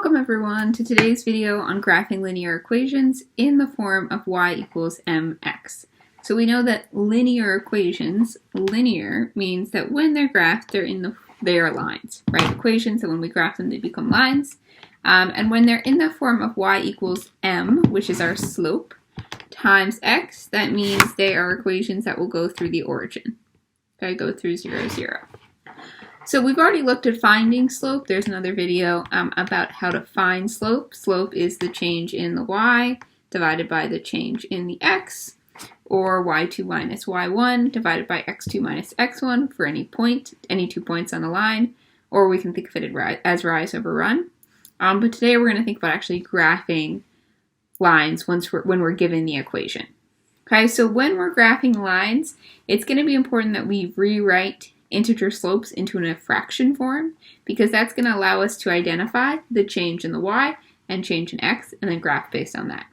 Welcome everyone to today's video on graphing linear equations in the form of y equals mx. So we know that linear equations, linear means that when they're graphed, they are lines, right? Equations, so when we graph them, they become lines. And when they're in the form of y equals m, which is our slope, times x, that means they are equations that will go through the origin. Okay, go through 0, 0. So we've already looked at finding slope. There's another video about how to find slope. Slope is the change in the y divided by the change in the x, or y2 minus y1 divided by x2 minus x1 for any 2 points on the line, or we can think of it as rise over run. But today we're going to think about actually graphing lines when we're given the equation. Okay, so when we're graphing lines, it's going to be important that we rewrite integer slopes into a fraction form, because that's going to allow us to identify the change in the y and change in x and then graph based on that.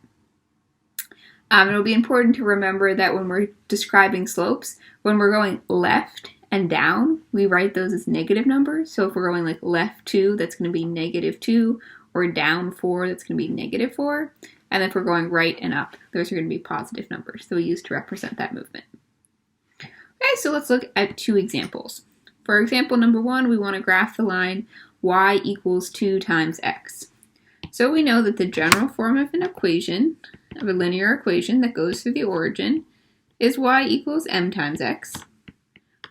It'll be important to remember that when we're describing slopes, when we're going left and down, we write those as negative numbers. So if we're going like left 2, that's going to be -2, or down 4, that's going to be -4. And if we're going right and up, those are going to be positive numbers that we use to represent that movement. Okay, so let's look at 2 examples. For example number 1, we want to graph the line y equals 2 times x. So we know that the general form of an equation, of a linear equation that goes through the origin, is y equals m times x,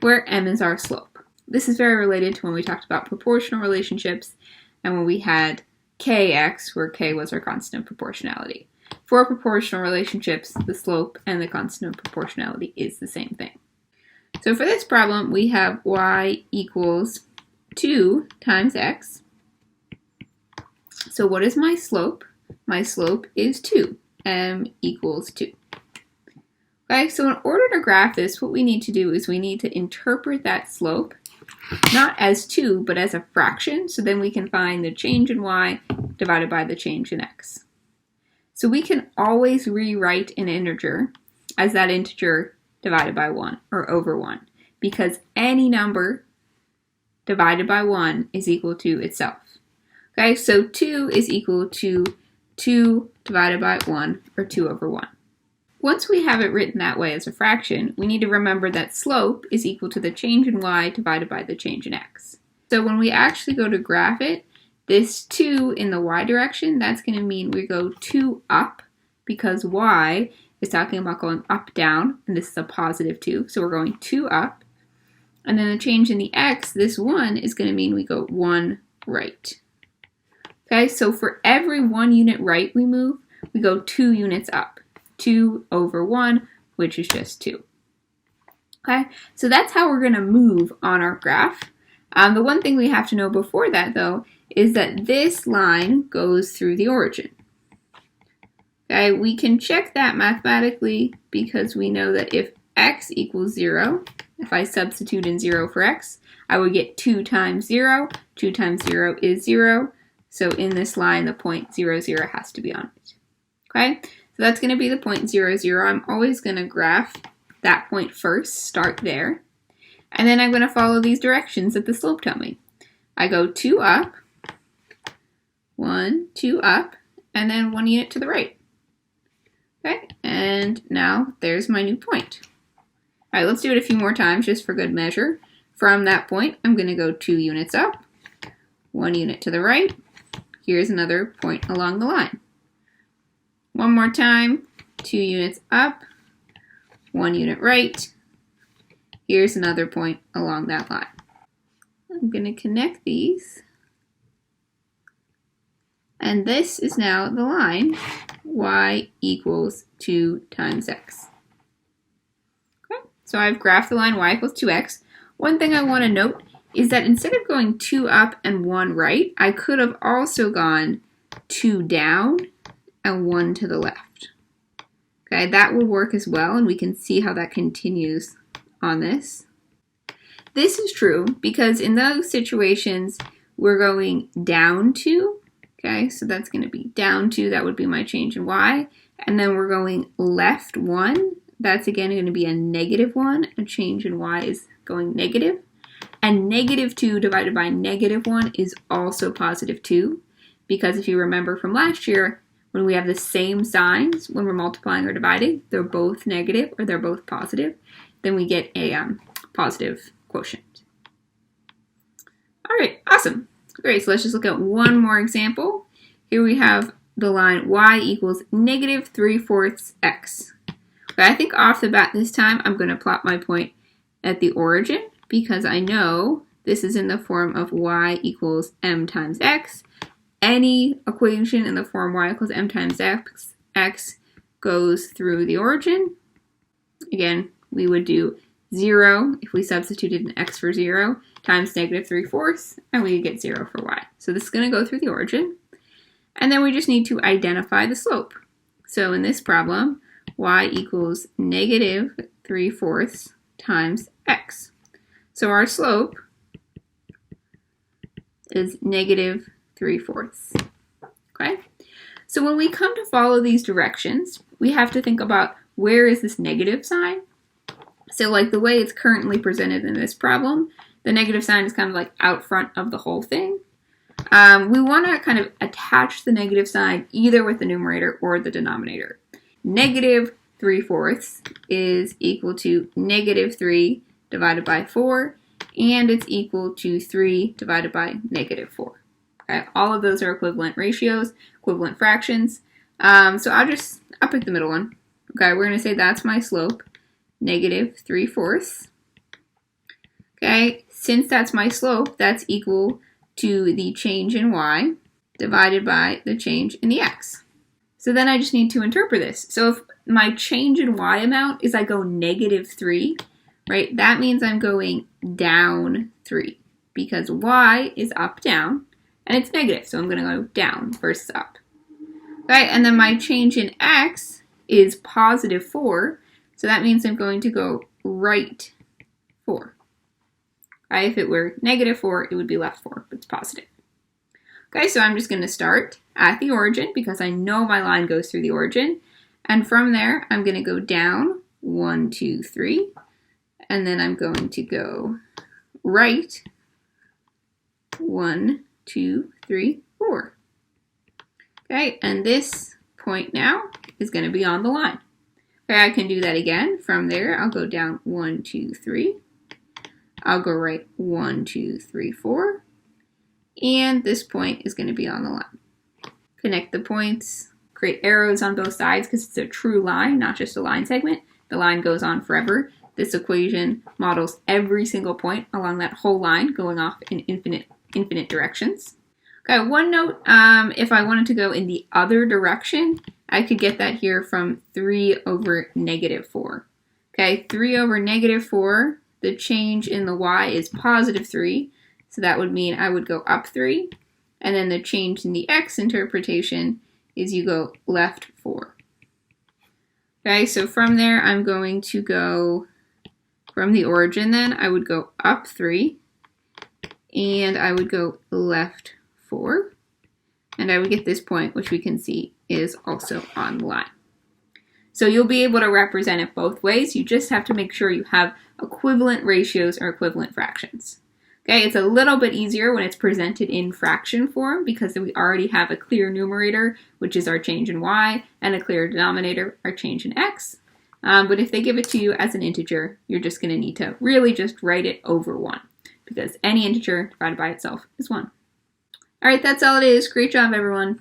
where m is our slope. This is very related to when we talked about proportional relationships and when we had kx, where k was our constant of proportionality. For proportional relationships, the slope and the constant of proportionality is the same thing. So for this problem, we have y equals 2 times x. So what is my slope? My slope is 2. M equals 2. Okay, so in order to graph this, what we need to do is we need to interpret that slope not as 2, but as a fraction, so then we can find the change in y divided by the change in x. So we can always rewrite an integer as that integer divided by 1, or over 1, because any number divided by 1 is equal to itself. Okay, so 2 is equal to 2 divided by 1, or 2 over 1. Once we have it written that way as a fraction, we need to remember that slope is equal to the change in y divided by the change in x. So when we actually go to graph it, this 2 in the y direction, that's going to mean we go 2 up, because y is talking about going up, down, and this is a positive 2, so we're going 2 up. And then the change in the x, this 1, is going to mean we go 1 right. Okay, so for every 1 unit right we move, we go 2 units up. 2 over 1, which is just 2. Okay, so that's how we're going to move on our graph. The one thing we have to know before that, though, is that this line goes through the origin. Okay, we can check that mathematically because we know that if x equals 0, if I substitute in 0 for x, I would get 2 times 0. 2 times 0 is 0. So in this line, the point 0, 0 has to be on it. Okay, so that's going to be the point 0, 0. I'm always going to graph that point first, start there. And then I'm going to follow these directions that the slope tell me. I go 2 up, 1, 2 up, and then 1 unit to the right. Okay, and now there's my new point. All right, let's do it a few more times just for good measure. From that point, I'm going to go 2 units up, 1 unit to the right. Here's another point along the line. One more time, 2 units up, 1 unit right. Here's another point along that line. I'm going to connect these. And this is now the line y equals 2 times x. Okay, so I've graphed the line y equals 2x. One thing I want to note is that instead of going 2 up and 1 right, I could have also gone 2 down and 1 to the left. Okay, that will work as well, and we can see how that continues on this. This is true because in those situations, we're going down 2. Okay, so that's going to be down 2, that would be my change in y. And then we're going left 1. That's again going to be a -1. A change in y is going negative. And -2 divided by -1 is also +2. because if you remember from last year, when we have the same signs, when we're multiplying or dividing, they're both negative or they're both positive, then we get a positive quotient. All right, awesome. Great, so let's just look at one more example. Here we have the line y equals negative 3/4 x. Okay, I think off the bat this time, I'm going to plot my point at the origin because I know this is in the form of y equals m times x. Any equation in the form y equals m times x goes through the origin. Again, we would do 0 if we substituted an x for 0 times negative 3/4, and we get 0 for y. So this is going to go through the origin. And then we just need to identify the slope. So in this problem, y equals negative 3/4 times x. So our slope is negative 3/4. Okay? So when we come to follow these directions, we have to think about where is this negative sign. So like the way it's currently presented in this problem, the negative sign is kind of like out front of the whole thing. We want to kind of attach the negative sign either with the numerator or the denominator. Negative 3/4 is equal to negative 3 divided by 4, and it's equal to 3 divided by negative 4. Okay, all of those are equivalent ratios, equivalent fractions. So I'll pick the middle one. Okay, we're going to say that's my slope, negative 3/4. Okay, since that's my slope, that's equal to the change in y divided by the change in the x. So then I just need to interpret this. So if my change in y amount is I go negative 3, right, that means I'm going down 3 because y is up, down, and it's negative, so I'm going to go down versus up. Okay, and then my change in x is positive 4, so that means I'm going to go right 4. Okay, if it were negative 4, it would be left 4, but it's positive. Okay, so I'm just going to start at the origin because I know my line goes through the origin. And from there, I'm going to go down 1, 2, 3. And then I'm going to go right 1, 2, 3, 4. Okay, and this point now is going to be on the line. Okay, I can do that again. From there, I'll go down 1, 2, 3. I'll go right 1, 2, 3, 4. And this point is going to be on the line. Connect the points, create arrows on both sides because it's a true line, not just a line segment. The line goes on forever. This equation models every single point along that whole line going off in infinite directions. Okay, one note, if I wanted to go in the other direction, I could get that here from 3 over negative 4. Okay, 3 over negative 4, the change in the y is positive 3, so that would mean I would go up 3, and then the change in the x interpretation is you go left 4. Okay, so from there I'm going to go, from the origin then, I would go up 3, and I would go left 4, and I would get this point, which we can see is also on the line. So you'll be able to represent it both ways. You just have to make sure you have equivalent ratios or equivalent fractions. Okay, it's a little bit easier when it's presented in fraction form because we already have a clear numerator, which is our change in y, and a clear denominator, our change in x. But if they give it to you as an integer, you're just going to need to really just write it over 1 because any integer divided by itself is 1. All right, that's all it is. Great job, everyone.